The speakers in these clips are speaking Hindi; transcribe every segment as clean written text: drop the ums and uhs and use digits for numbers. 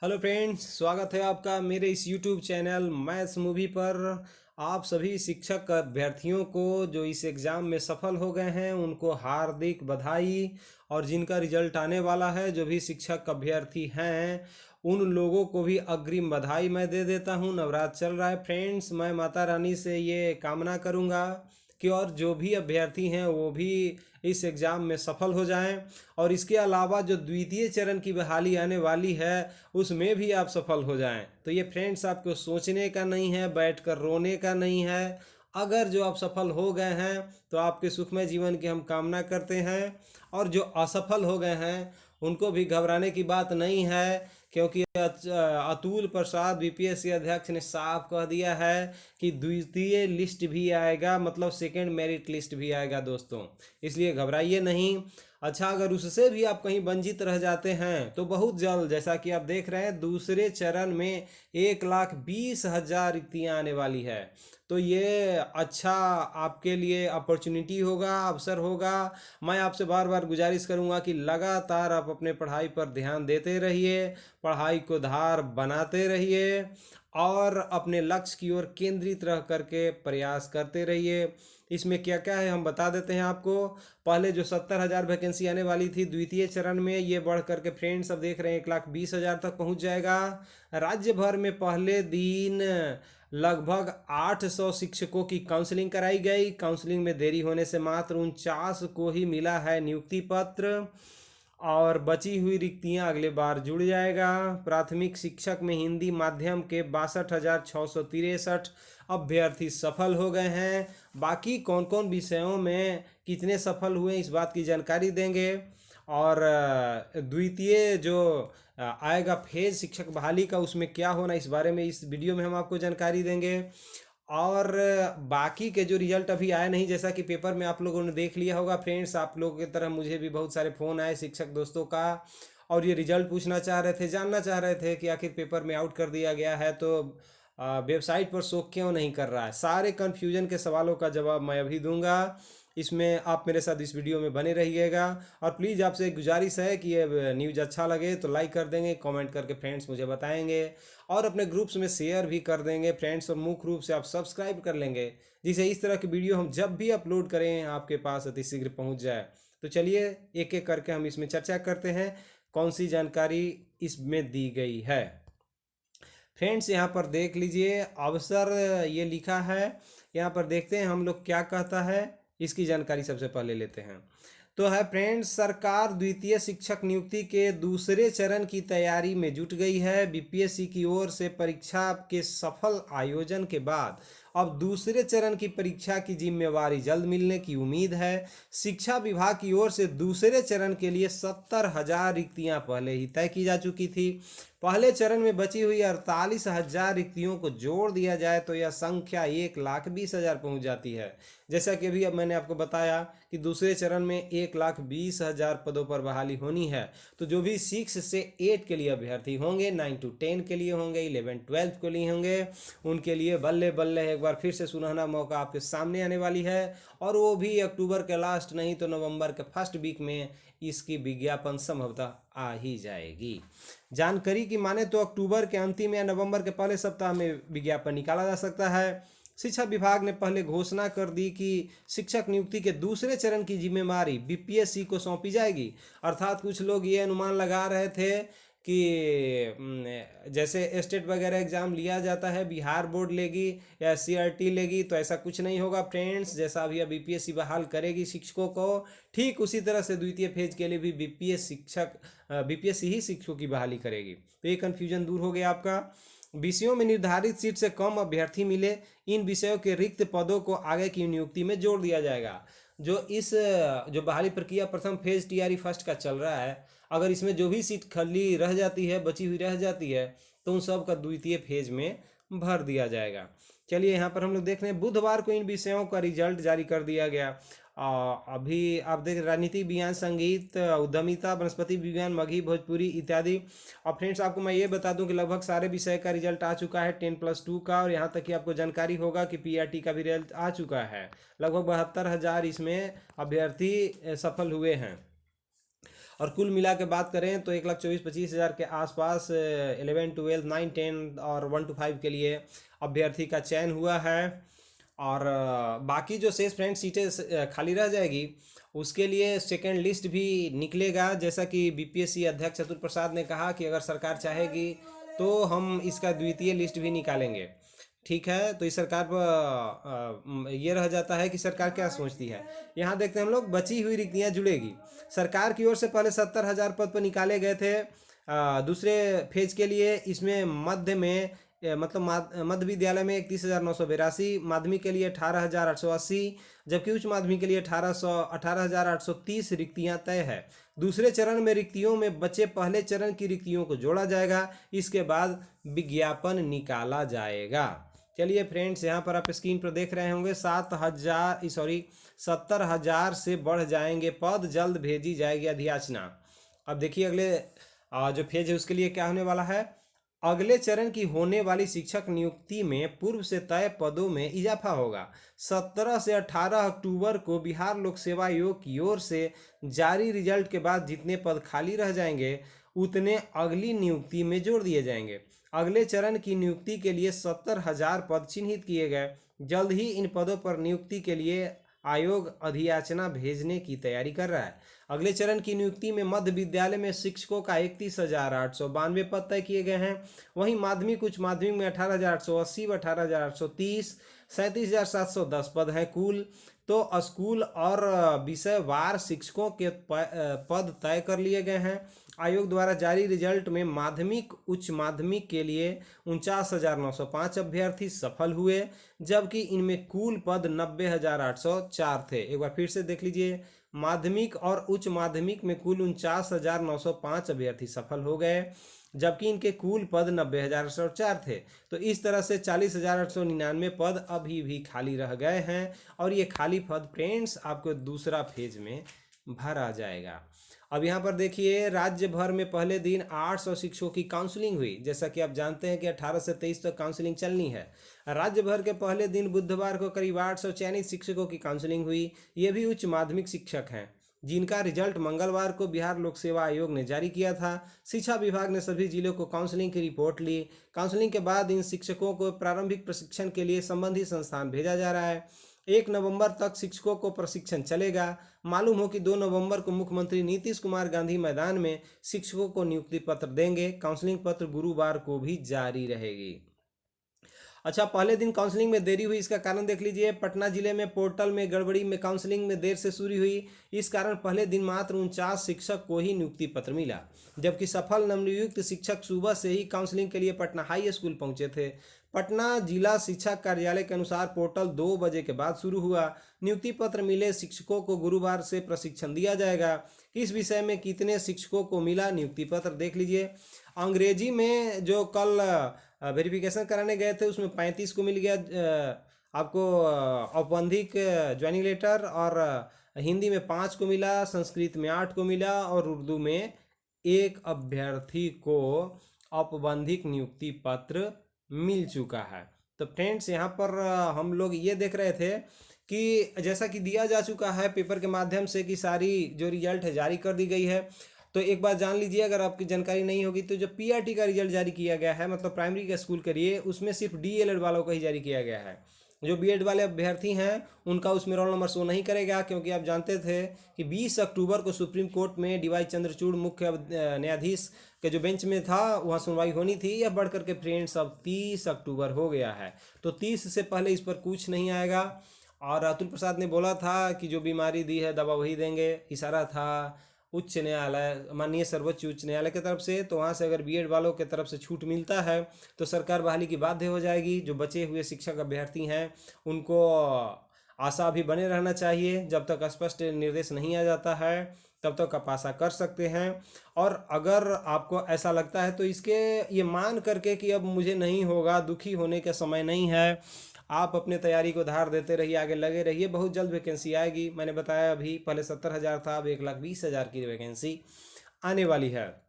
हेलो फ्रेंड्स, स्वागत है आपका मेरे इस यूट्यूब चैनल मैथ्स मूवी पर। आप सभी शिक्षक अभ्यर्थियों को जो इस एग्ज़ाम में सफल हो गए हैं उनको हार्दिक बधाई। और जिनका रिजल्ट आने वाला है, जो भी शिक्षक अभ्यर्थी हैं उन लोगों को भी अग्रिम बधाई मैं दे देता हूं। नवरात्र चल रहा है फ्रेंड्स, मैं माता रानी से ये कामना करूंगा कि और जो भी अभ्यर्थी हैं वो भी इस एग्ज़ाम में सफल हो जाएं। और इसके अलावा जो द्वितीय चरण की बहाली आने वाली है उसमें भी आप सफल हो जाएं। तो ये फ्रेंड्स आपको सोचने का नहीं है, बैठकर रोने का नहीं है। अगर जो आप सफल हो गए हैं तो आपके सुखमय जीवन की हम कामना करते हैं। और जो असफल हो गए हैं उनको भी घबराने की बात नहीं है, क्योंकि अतुल प्रसाद बीपीएससी अध्यक्ष ने साफ कह दिया है कि द्वितीय लिस्ट भी आएगा, मतलब सेकेंड मेरिट लिस्ट भी आएगा दोस्तों। इसलिए घबराइए नहीं। अच्छा, अगर उससे भी आप कहीं वंचित रह जाते हैं तो बहुत जल्द, जैसा कि आप देख रहे हैं, दूसरे चरण में 1,20,000 रिक्तियाँ आने वाली है। तो ये अच्छा आपके लिए अपॉर्चुनिटी होगा, अवसर होगा। मैं आपसे बार बार गुजारिश करूंगा कि लगातार आप अपने पढ़ाई पर ध्यान देते रहिए, पढ़ाई को धार बनाते रहिए और अपने लक्ष्य की ओर केंद्रित रह करके प्रयास करते रहिए। इसमें क्या क्या है हम बता देते हैं आपको। पहले जो 70,000 वैकेंसी आने वाली थी द्वितीय चरण में, ये बढ़ करके फ्रेंड्स अब देख रहे हैं 1,20,000 तक पहुंच जाएगा। राज्य भर में पहले दिन लगभग 800 शिक्षकों की काउंसलिंग कराई गई। काउंसलिंग में देरी होने से मात्र 49 को ही मिला है नियुक्ति पत्र, और बची हुई रिक्तियां अगले बार जुड़ जाएगा। प्राथमिक शिक्षक में हिंदी माध्यम के 62,663 अभ्यर्थी सफल हो गए हैं। बाकी कौन कौन विषयों में कितने सफल हुए इस बात की जानकारी देंगे। और द्वितीय जो आएगा फेज शिक्षक बहाली का, उसमें क्या होना इस बारे में इस वीडियो में हम आपको जानकारी देंगे। और बाकी के जो रिजल्ट अभी आया नहीं, जैसा कि पेपर में आप लोगों ने देख लिया होगा फ्रेंड्स, आप लोगों की तरह मुझे भी बहुत सारे फ़ोन आए शिक्षक दोस्तों का, और ये रिजल्ट पूछना चाह रहे थे, जानना चाह रहे थे कि आखिर पेपर में आउट कर दिया गया है तो वेबसाइट पर शो क्यों नहीं कर रहा है। सारे कन्फ्यूजन के सवालों का जवाब मैं अभी दूंगा। इसमें आप मेरे साथ इस वीडियो में बने रहिएगा। और प्लीज़ आपसे एक गुजारिश है कि ये न्यूज़ अच्छा लगे तो लाइक कर देंगे, कमेंट करके फ्रेंड्स मुझे बताएंगे, और अपने ग्रुप्स में शेयर भी कर देंगे फ्रेंड्स। और मुख्य रूप से आप सब्सक्राइब कर लेंगे, जिससे इस तरह की वीडियो हम जब भी अपलोड करें आपके पास अतिशीघ्र पहुंच जाए। तो चलिए एक एक करके हम इसमें चर्चा करते हैं कौन सी जानकारी इसमें दी गई है। फ्रेंड्स यहाँ पर देख लीजिए, अवसर ये लिखा है, यहाँ पर देखते हैं हम लोग क्या कहता है। इसकी जानकारी सबसे पहले लेते हैं। तो है फ्रेंड्स, सरकार द्वितीय शिक्षक नियुक्ति के दूसरे चरण की तैयारी में जुट गई है। बीपीएससी की ओर से परीक्षा के सफल आयोजन के बाद अब दूसरे चरण की परीक्षा की जिम्मेवारी जल्द मिलने की उम्मीद है। शिक्षा विभाग की ओर से दूसरे चरण के लिए 70,000 रिक्तियां पहले ही तय की जा चुकी थी। पहले चरण में बची हुई 48,000 रिक्तियों को जोड़ दिया जाए तो यह संख्या 1,20,000 पहुंच जाती है। जैसा कि अभी अब मैंने आपको बताया कि दूसरे चरण में 1,20,000 पदों पर बहाली होनी है। तो जो भी 6 से 8 के लिए अभ्यर्थी होंगे, 9 to 10 के लिए होंगे, 11-12 के लिए होंगे, उनके लिए बल्ले बल्ले एक बार फिर से सुनहरा मौका आपके सामने आने वाली है। और वो भी अक्टूबर के लास्ट नहीं तो नवंबर के फर्स्ट वीक में इसकी विज्ञापन संभवतः आ ही जाएगी। जानकारी की माने तो अक्टूबर के अंतिम या नवंबर के पहले सप्ताह में विज्ञापन निकाला जा सकता है। शिक्षा विभाग ने पहले घोषणा कर दी कि शिक्षक नियुक्ति के दूसरे चरण की जिम्मेदारी बीपीएससी को सौंपी जाएगी। अर्थात कुछ लोग ये अनुमान लगा रहे थे कि जैसे स्टेट वगैरह एग्ज़ाम लिया जाता है, बिहार बोर्ड लेगी या सीआरटी लेगी, तो ऐसा कुछ नहीं होगा फ्रेंड्स। जैसा अभी बीपीएससी बहाल करेगी शिक्षकों को, ठीक उसी तरह से द्वितीय फेज के लिए भी बीपीएससी ही शिक्षकों की बहाली करेगी। तो ये कन्फ्यूजन दूर हो गया आपका। विषयों में निर्धारित सीट से कम अभ्यर्थी मिले, इन विषयों के रिक्त पदों को आगे की नियुक्ति में जोड़ दिया जाएगा। जो बहाली प्रक्रिया प्रथम फेज टीआरई फर्स्ट का चल रहा है, अगर इसमें जो भी सीट खाली रह जाती है, बची हुई रह जाती है, तो उन सब का द्वितीय फेज में भर दिया जाएगा। चलिए यहाँ पर हम लोग देख रहे हैं, बुधवार को इन विषयों का रिजल्ट जारी कर दिया गया। अभी आप देख राजनीति विज्ञान, संगीत, उद्यमिता, वनस्पति विज्ञान, मगही, भोजपुरी इत्यादि। और फ्रेंड्स आपको मैं ये बता दूं कि लगभग सारे विषय का रिजल्ट आ चुका है 10+2 का, और यहाँ तक कि आपको जानकारी होगा कि पीआरटी का भी रिजल्ट आ चुका है। लगभग 72,000 इसमें अभ्यर्थी सफल हुए हैं। और कुल मिला के बात करें तो 1,24,25,000 के आसपास 11, 12, 9, 10 और 1 to 5 के लिए अभ्यर्थी का चयन हुआ है। और बाकी जो शेष फ्रेंड सीटें खाली रह जाएगी उसके लिए सेकेंड लिस्ट भी निकलेगा। जैसा कि बीपीएससी अध्यक्ष चतुर प्रसाद ने कहा कि अगर सरकार चाहेगी तो हम इसका द्वितीय लिस्ट भी निकालेंगे। ठीक है, तो इस सरकार पर ये रह जाता है कि सरकार क्या सोचती है। यहाँ देखते हैं हम लोग, बची हुई रिक्तियाँ जुड़ेगी। सरकार की ओर से पहले 70,000 पद पर निकाले गए थे दूसरे फेज के लिए। इसमें मध्य में मतलब मध्य विद्यालय में 31,982, माध्यमिक के लिए 18,880, जबकि उच्च माध्यमिक के लिए 18,830 रिक्तियां तय है। दूसरे चरण में रिक्तियों में बचे पहले चरण की रिक्तियों को जोड़ा जाएगा। इसके बाद विज्ञापन निकाला जाएगा। चलिए फ्रेंड्स, यहाँ पर आप स्क्रीन पर देख रहे होंगे 70,000 से बढ़ जाएंगे पद, जल्द भेजी जाएगी अधियाचना। अब देखिए अगले जो फेज है उसके लिए क्या होने वाला है। अगले चरण की होने वाली शिक्षक नियुक्ति में पूर्व से तय पदों में इजाफा होगा। 17 से 18 अक्टूबर को बिहार लोक सेवा आयोग की ओर से जारी रिजल्ट के बाद जितने पद खाली रह जाएंगे उतने अगली नियुक्ति में जोड़ दिए जाएंगे। अगले चरण की नियुक्ति के लिए 70,000 पद चिन्हित किए गए। जल्द ही इन पदों पर नियुक्ति के लिए आयोग अधियाचना भेजने की तैयारी कर रहा है। अगले चरण की नियुक्ति में मध्य विद्यालय में शिक्षकों का 31,892 पद तय किए गए हैं। वहीं माध्यमिक उच्च माध्यमिक में 18,880 व 18,830, 37,710 पद हैं कुल। तो स्कूल और विषयवार शिक्षकों के पद तय कर लिए गए हैं। आयोग द्वारा जारी रिजल्ट में माध्यमिक उच्च माध्यमिक के लिए 49,905 अभ्यर्थी सफल हुए, जबकि इनमें कुल पद 90,804 थे। एक बार फिर से देख लीजिए, माध्यमिक और उच्च माध्यमिक में कुल 49,905 अभ्यर्थी सफल हो गए, जबकि इनके कुल पद 90,804 थे। तो इस तरह से 40,899 पद अभी भी खाली रह गए हैं और ये खाली पद फ्रेंड्स आपको दूसरा फेज में भरा जाएगा। अब यहाँ पर देखिए, राज्य भर में पहले दिन 800 शिक्षकों की काउंसलिंग हुई। जैसा कि आप जानते हैं कि 18 से 23 तक काउंसलिंग चलनी है। राज्य भर के पहले दिन बुधवार को करीब 800 चयनित शिक्षकों की काउंसलिंग हुई। ये भी उच्च माध्यमिक शिक्षक हैं, जिनका रिजल्ट मंगलवार को बिहार लोक सेवा आयोग ने जारी किया था। शिक्षा विभाग ने सभी जिलों को काउंसलिंग की रिपोर्ट ली। काउंसलिंग के बाद इन शिक्षकों को प्रारंभिक प्रशिक्षण के लिए संबंधित संस्थान भेजा जा रहा है। 1 नवंबर तक शिक्षकों को प्रशिक्षण चलेगा। मालूम हो कि 2 नवंबर को मुख्यमंत्री नीतीश कुमार गांधी मैदान में शिक्षकों को नियुक्ति पत्र देंगे। काउंसलिंग पत्र गुरुवार को भी जारी रहेगी। अच्छा, पहले दिन काउंसलिंग में देरी हुई, इसका कारण देख लीजिए। पटना जिले में पोर्टल में गड़बड़ी में काउंसलिंग में देर से शुरू हुई। इस कारण पहले दिन मात्र 49 शिक्षक को ही नियुक्ति पत्र मिला, जबकि सफल नवनियुक्त शिक्षक सुबह से ही काउंसलिंग के लिए पटना हाई स्कूल पहुंचे थे। पटना जिला शिक्षा कार्यालय के अनुसार पोर्टल 2 बजे के बाद शुरू हुआ। नियुक्ति पत्र मिले शिक्षकों को गुरुवार से प्रशिक्षण दिया जाएगा। किस विषय में कितने शिक्षकों को मिला नियुक्ति पत्र देख लीजिए। अंग्रेजी में जो कल वेरिफिकेशन कराने गए थे उसमें 35 को मिल गया आपको औपबंधिक ज्वाइनिंग लेटर, और हिंदी में 5 को मिला, संस्कृत में 8 को मिला और उर्दू में 1 अभ्यर्थी को औपबंधिक नियुक्ति पत्र मिल चुका है। तो फ्रेंड्स, यहाँ पर हम लोग ये देख रहे थे कि जैसा कि दिया जा चुका है पेपर के माध्यम से कि सारी जो रिजल्ट है जारी कर दी गई है। तो एक बार जान लीजिए, अगर आपकी जानकारी नहीं होगी तो जो पीआरटी का रिजल्ट जारी किया गया है, मतलब प्राइमरी के स्कूल के लिए, उसमें सिर्फ डीएलएड वालों को ही जारी किया गया है। जो बीएड वाले अभ्यर्थी हैं उनका उसमें रोल नंबर शो नहीं करेगा, क्योंकि आप जानते थे कि 20 अक्टूबर को सुप्रीम कोर्ट में डीवाई चंद्रचूड़ मुख्य न्यायाधीश के जो बेंच में था वहाँ सुनवाई होनी थी। यह बढ़ करके फ्रेंड्स अब 30 अक्टूबर हो गया है, तो 30 से पहले इस पर कुछ नहीं आएगा। और अतुल प्रसाद ने बोला था कि जो बीमारी दी है दवा वही देंगे, इशारा था उच्च न्यायालय, माननीय सर्वोच्च उच्च न्यायालय की तरफ से। तो वहाँ से अगर बीएड वालों की तरफ से छूट मिलता है तो सरकार बहाली की बाध्य हो जाएगी। जो बचे हुए शिक्षक अभ्यर्थी हैं उनको आशा भी बने रहना चाहिए। जब तक स्पष्ट निर्देश नहीं आ जाता है तब तक आप आशा कर सकते हैं। और अगर आपको ऐसा लगता है तो इसके ये मान करके कि अब मुझे नहीं होगा, दुखी होने का समय नहीं है, आप अपने तैयारी को धार देते रहिए, आगे लगे रहिए। बहुत जल्द वैकेंसी आएगी। मैंने बताया अभी पहले 70,000 था, अब 1,20,000 की वैकेंसी आने वाली है।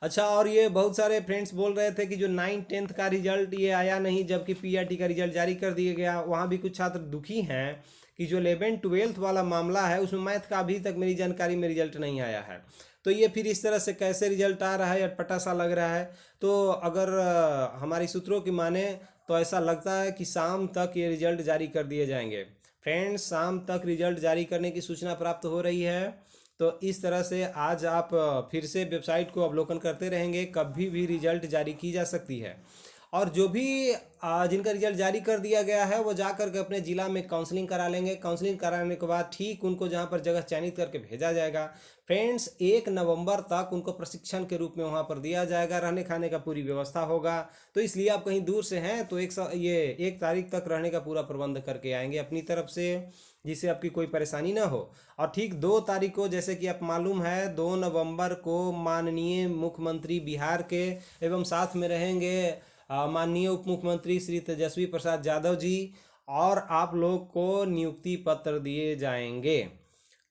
अच्छा, और ये बहुत सारे फ्रेंड्स बोल रहे थे कि जो 9, 10th का रिजल्ट ये आया नहीं, जबकि पीआरटी का रिजल्ट जारी कर दिया गया। वहाँ भी कुछ छात्र दुखी हैं कि जो 11th-12th वाला मामला है उसमें मैथ का अभी तक मेरी जानकारी में रिजल्ट नहीं आया है। तो ये फिर इस तरह से कैसे रिजल्ट आ रहा है, अटपटा सा लग रहा है। तो अगर हमारी सूत्रों की माने तो ऐसा लगता है कि शाम तक ये रिजल्ट जारी कर दिए जाएंगे। फ्रेंड्स, शाम तक रिजल्ट जारी करने की सूचना प्राप्त हो रही है। तो इस तरह से आज आप फिर से वेबसाइट को अवलोकन करते रहेंगे, कभी भी रिजल्ट जारी की जा सकती है। और जो भी जिनका रिजल्ट जारी कर दिया गया है वो जा कर के अपने ज़िला में काउंसलिंग करा लेंगे। काउंसलिंग कराने के बाद ठीक उनको जहाँ पर जगह चयनित करके भेजा जाएगा। फ्रेंड्स, 1 नवंबर तक उनको प्रशिक्षण के रूप में वहाँ पर दिया जाएगा, रहने खाने का पूरी व्यवस्था होगा। तो इसलिए आप कहीं दूर से हैं तो 1 तारीख तक रहने का पूरा प्रबंध करके आएंगे अपनी तरफ से, जिससे आपकी कोई परेशानी ना हो। और ठीक 2 तारीख को, जैसे कि आप मालूम है, 2 नवंबर को माननीय मुख्यमंत्री बिहार के एवं साथ में रहेंगे माननीय उप मुख्यमंत्री श्री तेजस्वी प्रसाद यादव जी, और आप लोग को नियुक्ति पत्र दिए जाएंगे।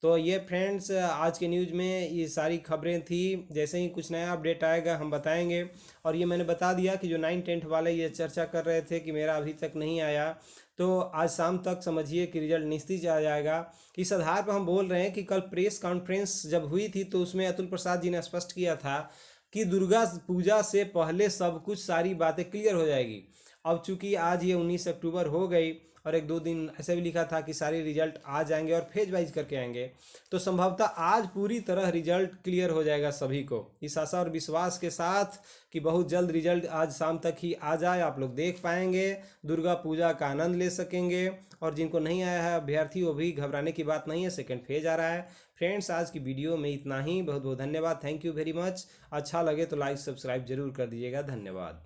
तो ये फ्रेंड्स आज के न्यूज़ में ये सारी खबरें थी। जैसे ही कुछ नया अपडेट आएगा हम बताएंगे। और ये मैंने बता दिया कि जो 9-10 वाले ये चर्चा कर रहे थे कि मेरा अभी तक नहीं आया, तो आज शाम तक समझिए कि रिजल्ट निश्चित आ जाएगा। इस आधार पर हम बोल रहे हैं कि कल प्रेस कॉन्फ्रेंस जब हुई थी तो उसमें अतुल प्रसाद जी ने स्पष्ट किया था कि दुर्गा पूजा से पहले सब कुछ सारी बातें क्लियर हो जाएगी। अब चूंकि आज ये 19 अक्टूबर हो गई और 1-2 दिन ऐसे भी लिखा था कि सारे रिजल्ट आ जाएंगे और फेज वाइज करके आएंगे, तो संभवतः आज पूरी तरह रिजल्ट क्लियर हो जाएगा सभी को। इस आशा और विश्वास के साथ कि बहुत जल्द रिजल्ट आज शाम तक ही आ जाए, आप लोग देख पाएंगे, दुर्गा पूजा का आनंद ले सकेंगे। और जिनको नहीं आया है अभ्यर्थी, वो भी घबराने की बात नहीं है, सेकंड फेज आ रहा है। फ्रेंड्स, आज की वीडियो में इतना ही। बहुत बहुत धन्यवाद, थैंक यू वेरी मच। अच्छा लगे तो लाइक सब्सक्राइब जरूर कर दीजिएगा। धन्यवाद।